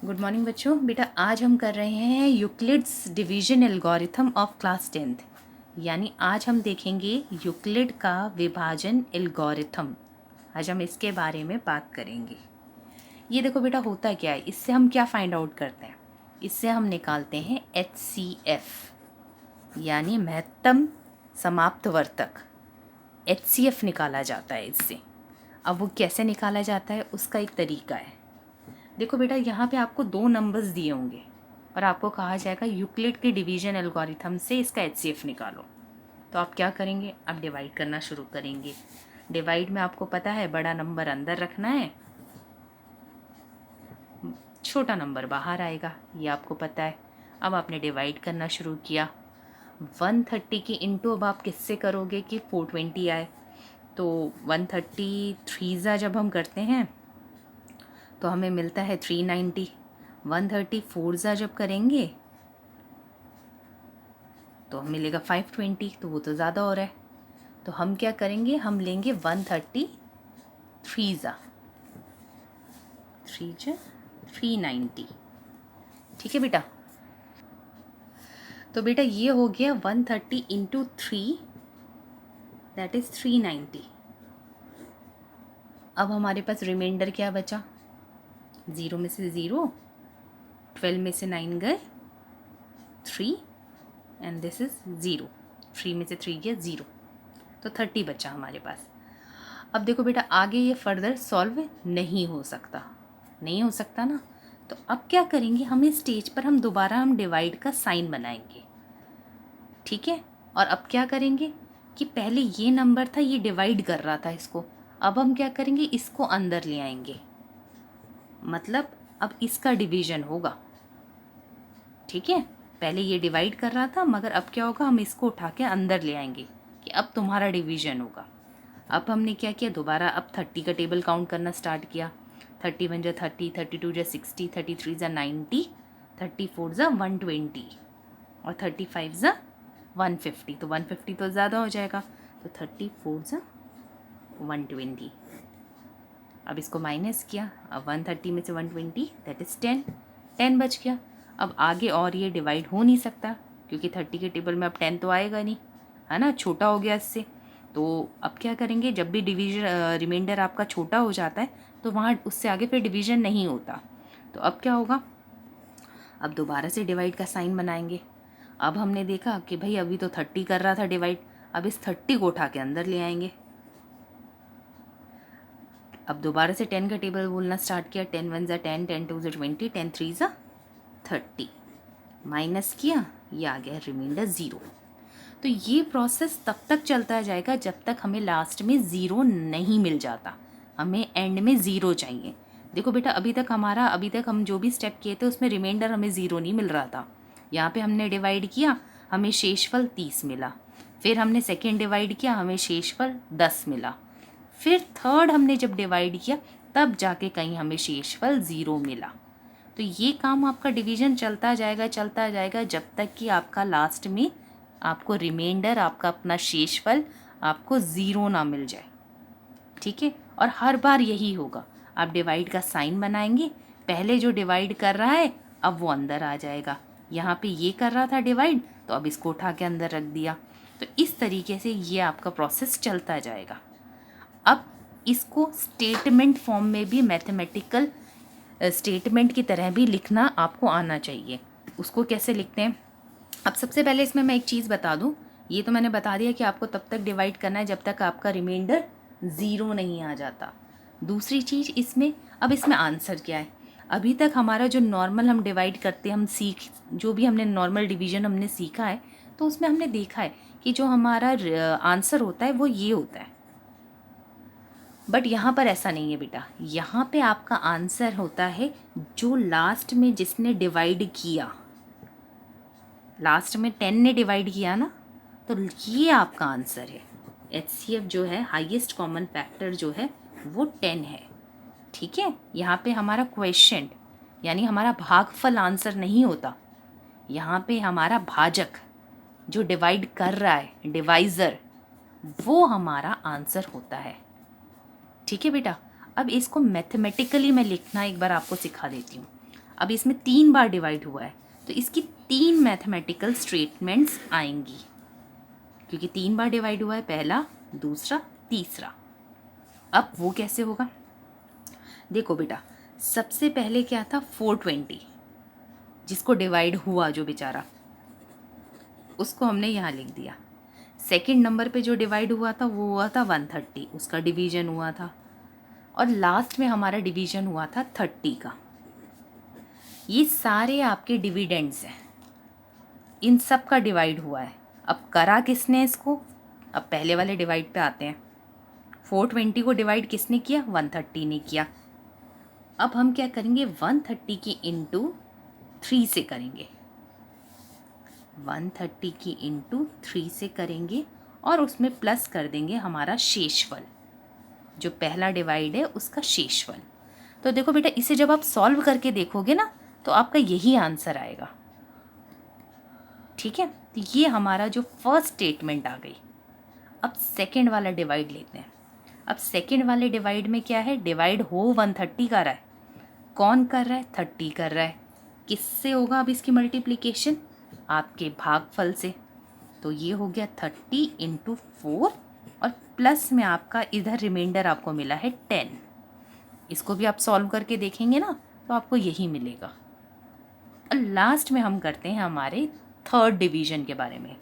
Good morning बच्चों। बेटा आज हम कर रहे हैं Euclid's division algorithm of class 10th, यानी आज हम देखेंगे यूक्लिड का विभाजन एल्गोरिथम। आज हम इसके बारे में बात करेंगे। ये देखो बेटा होता क्या है, इससे हम क्या फाइंड आउट करते हैं। इससे हम निकालते हैं HCF यानी महत्तम समाप्त वर्तक। HCF निकाला जाता है इससे। अब वो कैसे निकाला जाता है उसका एक तरीका है। देखो बेटा यहाँ पे आपको 2 नंबर्स दिए होंगे और आपको कहा जाएगा यूक्लिड के डिवीजन एल्गोरिथम से इसका HCF निकालो। तो आप क्या करेंगे, आप डिवाइड करना शुरू करेंगे। डिवाइड में आपको पता है बड़ा नंबर अंदर रखना है, छोटा नंबर बाहर आएगा, ये आपको पता है। अब आपने डिवाइड करना शुरू किया। 130 की इंटू अब आप किससे करोगे कि 420 आए। तो 133 जब हम करते हैं तो हमें मिलता है 390। 134 जब करेंगे तो हमें मिलेगा 520, तो वो तो ज़्यादा हो रहा है। तो हम क्या करेंगे, हम लेंगे 133 390। ठीक है बेटा। तो बेटा ये हो गया 130 इंटू 3, दैट इज़ 390। अब हमारे पास रिमाइंडर क्या बचा, 0 में से 0, 12 में से 9 गए 3 एंड दिस इज़ 0। 3 में से 3 गया 0, तो 30 बचा हमारे पास। अब देखो बेटा आगे ये फर्दर सॉल्व नहीं हो सकता ना। तो अब क्या करेंगे, हम इस स्टेज पर हम दोबारा डिवाइड का साइन बनाएंगे। ठीक है। और अब क्या करेंगे कि पहले ये नंबर था, ये डिवाइड कर रहा था इसको, अब हम क्या करेंगे, इसको अंदर ले आएंगे। मतलब अब इसका डिवीजन होगा। ठीक है। पहले ये डिवाइड कर रहा था, मगर अब क्या होगा, हम इसको उठा के अंदर ले आएंगे कि अब तुम्हारा डिवीजन होगा। अब हमने क्या किया, दोबारा अब 30 का टेबल काउंट करना स्टार्ट किया। 31 जा 30, 32 जा 60, 33 जा 90, 34 जा 120 और 35 जा 150। तो 150 तो ज़्यादा हो जाएगा, तो 34 जा 120। अब इसको माइनस किया, अब 130 में से 120 दैट इज़ 10 बच गया। अब आगे और ये डिवाइड हो नहीं सकता क्योंकि 30 के टेबल में अब 10 तो आएगा नहीं, है ना, छोटा हो गया इससे। तो अब क्या करेंगे, जब भी डिवीजन रिमाइंडर आपका छोटा हो जाता है तो वहाँ उससे आगे फिर डिवीजन नहीं होता। तो अब क्या होगा, अब दोबारा से डिवाइड का साइन बनाएंगे। अब हमने देखा कि भाई अभी तो 30 कर रहा था डिवाइड, अब इस 30 को उठा के अंदर ले आएंगे। अब दोबारा से 10 का टेबल बोलना स्टार्ट किया। 10 1 जा 10, 10 2 जा 20, 10 3 जा 30, माइनस किया, ये आ गया रिमाइंडर 0। तो ये प्रोसेस तब तक चलता जाएगा जब तक हमें लास्ट में 0 नहीं मिल जाता। हमें एंड में 0 चाहिए। देखो बेटा अभी तक हम जो भी स्टेप किए थे उसमें रिमाइंडर हमें 0 नहीं मिल रहा था। यहाँ पे हमने डिवाइड किया, हमें शेषफल 30 मिला। फिर हमने सेकेंड डिवाइड किया, हमें शेषफल 10 मिला। फिर थर्ड हमने जब डिवाइड किया तब जाके कहीं हमें शेषफल 0 मिला। तो ये काम आपका डिवीजन चलता जाएगा जब तक कि आपका लास्ट में आपको रिमाइंडर, आपका अपना शेषफल आपको 0 ना मिल जाए। ठीक है। और हर बार यही होगा, आप डिवाइड का साइन बनाएंगे, पहले जो डिवाइड कर रहा है अब वो अंदर आ जाएगा। यहाँ पे ये कर रहा था डिवाइड, तो अब इसको उठा के अंदर रख दिया। तो इस तरीके से ये आपका प्रोसेस चलता जाएगा। अब इसको स्टेटमेंट फॉर्म में भी, मैथमेटिकल स्टेटमेंट की तरह भी लिखना आपको आना चाहिए। उसको कैसे लिखते हैं, अब सबसे पहले इसमें मैं एक चीज़ बता दूं। ये तो मैंने बता दिया कि आपको तब तक डिवाइड करना है जब तक आपका रिमाइंडर 0 नहीं आ जाता। दूसरी चीज़ इसमें, अब इसमें आंसर क्या है। अभी तक हमारा जो नॉर्मल हम डिवाइड करते हैं, जो भी हमने नॉर्मल डिवीजन हमने सीखा है, तो उसमें हमने देखा है कि जो हमारा आंसर होता है वो ये होता है। बट यहाँ पर ऐसा नहीं है बेटा, यहाँ पे आपका आंसर होता है जो लास्ट में जिसने डिवाइड किया। लास्ट में 10 ने डिवाइड किया ना, तो ये आपका आंसर है। HCF जो है, हाईएस्ट कॉमन फैक्टर जो है वो 10 है। ठीक है। यहाँ पे हमारा क्वेश्चन यानी हमारा भागफल आंसर नहीं होता, यहाँ पे हमारा भाजक जो डिवाइड कर रहा है, डिवाइज़र, वो हमारा आंसर होता है। ठीक है बेटा। अब इसको मैथमेटिकली मैं लिखना एक बार आपको सिखा देती हूँ। अब इसमें 3 बार डिवाइड हुआ है तो इसकी 3 मैथमेटिकल स्टेटमेंट्स आएंगी, क्योंकि 3 बार डिवाइड हुआ है, पहला, दूसरा, तीसरा। अब वो कैसे होगा? देखो बेटा, सबसे पहले क्या था, 420, जिसको डिवाइड हुआ जो बेचारा, उसको हमने यहाँ लिख दिया। सेकंड नंबर पे जो डिवाइड हुआ था वो हुआ था 130, उसका डिवीजन हुआ था। और लास्ट में हमारा डिवीजन हुआ था 30 का। ये सारे आपके डिविडेंड्स हैं, इन सब का डिवाइड हुआ है। अब करा किसने इसको? अब पहले वाले डिवाइड पे आते हैं। 420 को डिवाइड किसने किया? 130 ने किया। अब हम क्या करेंगे, 130 की इंटू 3 से करेंगे, 130 की इंटू 3 से करेंगे और उसमें प्लस कर देंगे हमारा शेषफल, जो पहला डिवाइड है उसका शेषफल। तो देखो बेटा, इसे जब आप सॉल्व करके देखोगे ना तो आपका यही आंसर आएगा। ठीक है, तो ये हमारा जो फर्स्ट स्टेटमेंट आ गई। अब सेकंड वाला डिवाइड लेते हैं। अब सेकंड वाले डिवाइड में क्या है, डिवाइड हो 130 कर रहा है, कौन कर रहा है? 30 कर रहा है। किससे होगा अब इसकी मल्टीप्लिकेशन? आपके भागफल से। तो ये हो गया 30 इंटू 4 और प्लस में आपका इधर रिमाइंडर आपको मिला है 10। इसको भी आप सॉल्व करके देखेंगे ना तो आपको यही मिलेगा। और लास्ट में हम करते हैं हमारे थर्ड डिवीजन के बारे में।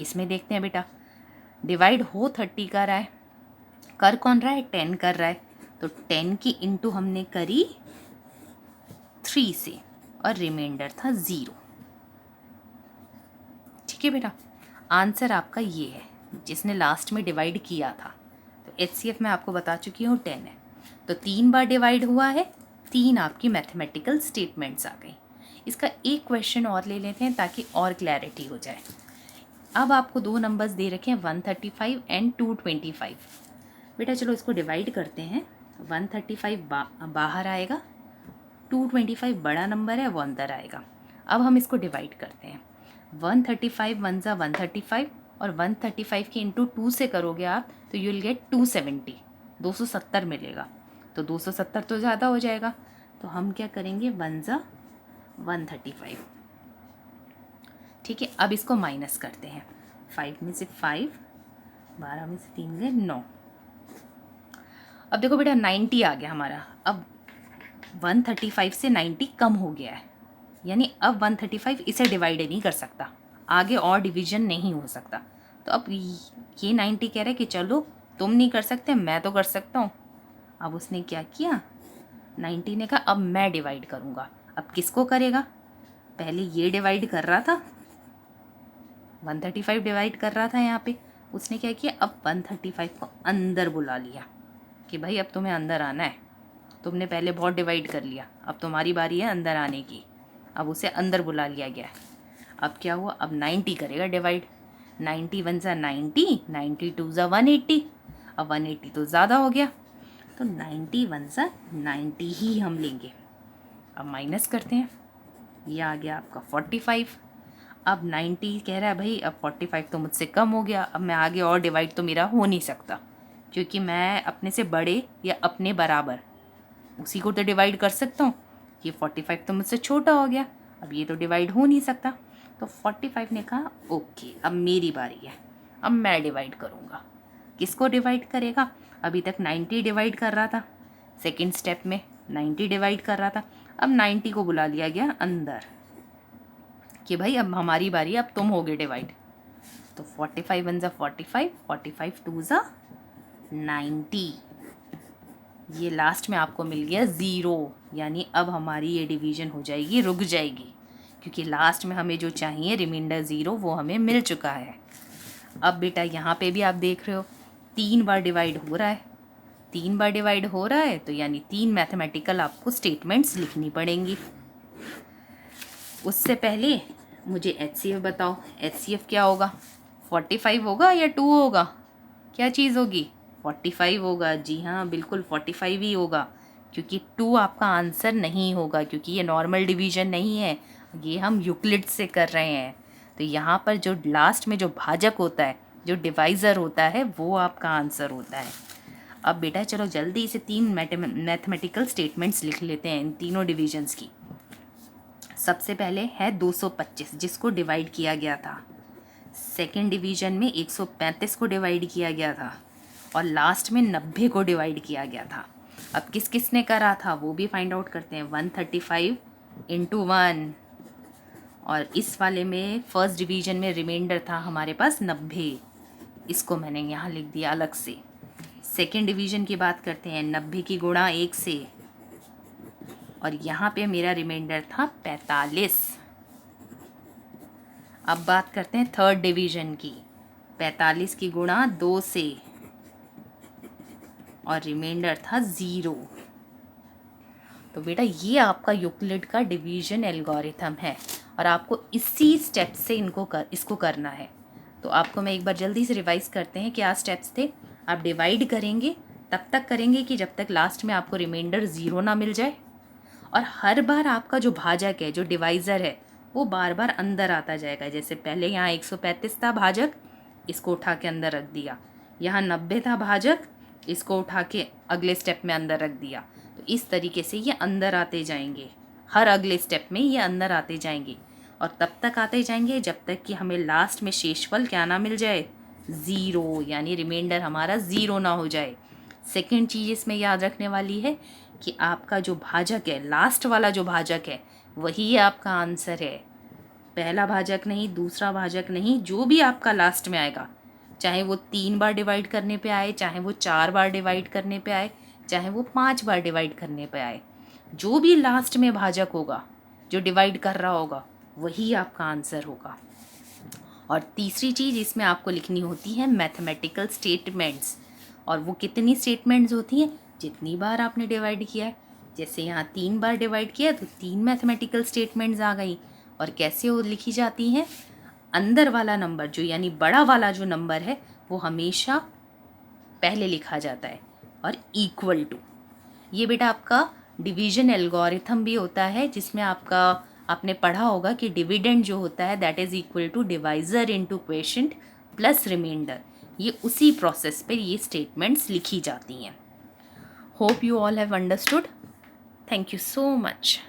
इसमें देखते हैं बेटा, डिवाइड हो 30 कर रहा है, कर कौन रहा है? 10 कर रहा है। तो 10 की इंटू हमने करी 3 से और रिमाइंडर था 0। ठीक है बेटा, आंसर आपका ये है जिसने लास्ट में डिवाइड किया था। तो HCF मैं आपको बता चुकी हूँ 10 है। तो 3 बार डिवाइड हुआ है, 3 आपकी मैथमेटिकल स्टेटमेंट्स आ गई। इसका एक क्वेश्चन और ले लेते हैं ताकि और क्लैरिटी हो जाए। अब आपको 2 नंबर्स दे रखे हैं 135 एंड 225। बेटा चलो इसको डिवाइड करते हैं। 135 बाहर आएगा, 225 बड़ा नंबर है वो अंदर आएगा। अब हम इसको डिवाइड करते हैं। 135 वन ज़ा 135 और 135 के इंटू 2 से करोगे आप तो यू विल गेट 270, 270 मिलेगा। तो 270 तो ज़्यादा हो जाएगा, तो हम क्या करेंगे, 1 ज़ा 135। ठीक है, अब इसको माइनस करते हैं। 5 में से 5, 12 में से 3 गए 9। अब देखो बेटा 90 आ गया हमारा। अब 135 से 90 कम हो गया है, यानी अब 135 इसे डिवाइड नहीं कर सकता, आगे और डिवीजन नहीं हो सकता। तो अब ये 90 कह रहा है कि चलो तुम नहीं कर सकते, मैं तो कर सकता हूँ। अब उसने क्या किया, 90 ने कहा अब मैं डिवाइड करूँगा। अब किसको करेगा? पहले ये डिवाइड कर रहा था, 135 डिवाइड कर रहा था यहाँ पे। उसने क्या किया, अब 135 को अंदर बुला लिया कि भाई अब तुम्हें अंदर आना है, तुमने पहले बहुत डिवाइड कर लिया, अब तुम्हारी बारी है अंदर आने की। अब उसे अंदर बुला लिया गया। अब क्या हुआ, अब 90 करेगा डिवाइड। 90 वन ज़ा 90, 92 ज़ा 180। अब 180 तो ज़्यादा हो गया, तो 90 वन ज़ा 90 ही हम लेंगे। अब माइनस करते हैं, ये आ गया आपका 45। अब 90 कह रहा है भाई अब 45 तो मुझसे कम हो गया, अब मैं आगे और डिवाइड तो मेरा हो नहीं सकता, क्योंकि मैं अपने से बड़े या अपने बराबर उसी को तो डिवाइड कर सकता हूँ। ये 45 तो मुझसे छोटा हो गया, अब ये तो डिवाइड हो नहीं सकता। तो 45 ने कहा ओके अब मेरी बारी है, अब मैं डिवाइड करूँगा। किसको डिवाइड करेगा? अभी तक 90 डिवाइड कर रहा था, सेकंड स्टेप में 90 डिवाइड कर रहा था, अब 90 को बुला लिया गया अंदर कि भाई अब हमारी बारी है, अब तुम होगे डिवाइड। तो 45 वन ज़ा 45, 45 टू ज़ा 90। ये लास्ट में आपको मिल गया 0, यानी अब हमारी ये डिवीजन हो जाएगी, रुक जाएगी, क्योंकि लास्ट में हमें जो चाहिए रिमाइंडर 0 वो हमें मिल चुका है। अब बेटा यहाँ पे भी आप देख रहे हो 3 बार डिवाइड हो रहा है, 3 बार डिवाइड हो रहा है तो यानी 3 मैथमेटिकल आपको स्टेटमेंट्स लिखनी पड़ेंगी। उससे पहले मुझे HCF बताओ, HCF क्या होगा? 45 होगा या 2 होगा? क्या चीज़ होगी? 45 होगा। जी हाँ बिल्कुल 45 ही होगा, क्योंकि 2 आपका आंसर नहीं होगा, क्योंकि ये नॉर्मल डिवीजन नहीं है, ये हम यूक्लिड से कर रहे हैं। तो यहाँ पर जो लास्ट में जो भाजक होता है, जो डिवाइज़र होता है, वो आपका आंसर होता है। अब बेटा चलो जल्दी से 3 मैथमेटिकल स्टेटमेंट्स लिख लेते हैं इन तीनों डिवीजन्स की। सबसे पहले है 225 जिसको डिवाइड किया गया था, सेकेंड डिवीजन में 135 को डिवाइड किया गया था, और लास्ट में 90 को डिवाइड किया गया था। अब किस किस ने करा था वो भी फाइंड आउट करते हैं। 135 इंटू 1, और इस वाले में फर्स्ट डिवीजन में रिमाइंडर था हमारे पास 90, इसको मैंने यहाँ लिख दिया अलग से। सेकेंड डिवीजन की बात करते हैं, 90 की गुणा 1 से, और यहाँ पे मेरा रिमाइंडर था 45। अब बात करते हैं थर्ड डिवीजन की, 45 की गुणा 2 से, और रिमाइंडर था 0। तो बेटा ये आपका यूक्लिड का डिवीजन एल्गोरिथम है, और आपको इसी स्टेप से इसको करना है। तो आपको मैं एक बार जल्दी से रिवाइज करते हैं क्या स्टेप्स थे। आप डिवाइड करेंगे, तब तक करेंगे कि जब तक लास्ट में आपको रिमाइंडर 0 ना मिल जाए, और हर बार आपका जो भाजक है, जो डिवाइज़र है, वो बार बार अंदर आता जाएगा। जैसे पहले यहाँ 135 था भाजक, इसको उठा के अंदर रख दिया। यहाँ 90 था भाजक, इसको उठा के अगले स्टेप में अंदर रख दिया। तो इस तरीके से ये अंदर आते जाएंगे, हर अगले स्टेप में ये अंदर आते जाएंगे, और तब तक आते जाएंगे जब तक कि हमें लास्ट में शेषफल क्या ना मिल जाए, 0, यानी रिमाइंडर हमारा 0 ना हो जाए। सेकेंड चीज़ इसमें याद रखने वाली है कि आपका जो भाजक है, लास्ट वाला जो भाजक है, वही आपका आंसर है। पहला भाजक नहीं, दूसरा भाजक नहीं, जो भी आपका लास्ट में आएगा, चाहे वो 3 बार डिवाइड करने पे आए, चाहे वो 4 बार डिवाइड करने पे आए, चाहे वो 5 बार डिवाइड करने पे आए, जो भी लास्ट में भाजक होगा, जो डिवाइड कर रहा होगा, वही आपका आंसर होगा। और तीसरी चीज़ इसमें आपको लिखनी होती है मैथमेटिकल स्टेटमेंट्स, और वो कितनी स्टेटमेंट्स होती हैं, जितनी बार आपने डिवाइड किया है। जैसे यहाँ 3 बार डिवाइड किया तो 3 मैथमेटिकल स्टेटमेंट्स आ गई। और कैसे वो लिखी जाती हैं, अंदर वाला नंबर जो यानी बड़ा वाला जो नंबर है वो हमेशा पहले लिखा जाता है, और इक्वल टू। ये बेटा आपका डिवीजन एल्गोरिथम भी होता है, जिसमें आपने पढ़ा होगा कि डिविडेंड जो होता है that is equal to divisor into quotient plus remainder. ये उसी प्रोसेस पे ये स्टेटमेंट्स लिखी जाती हैं। Hope you all have understood. Thank you so much.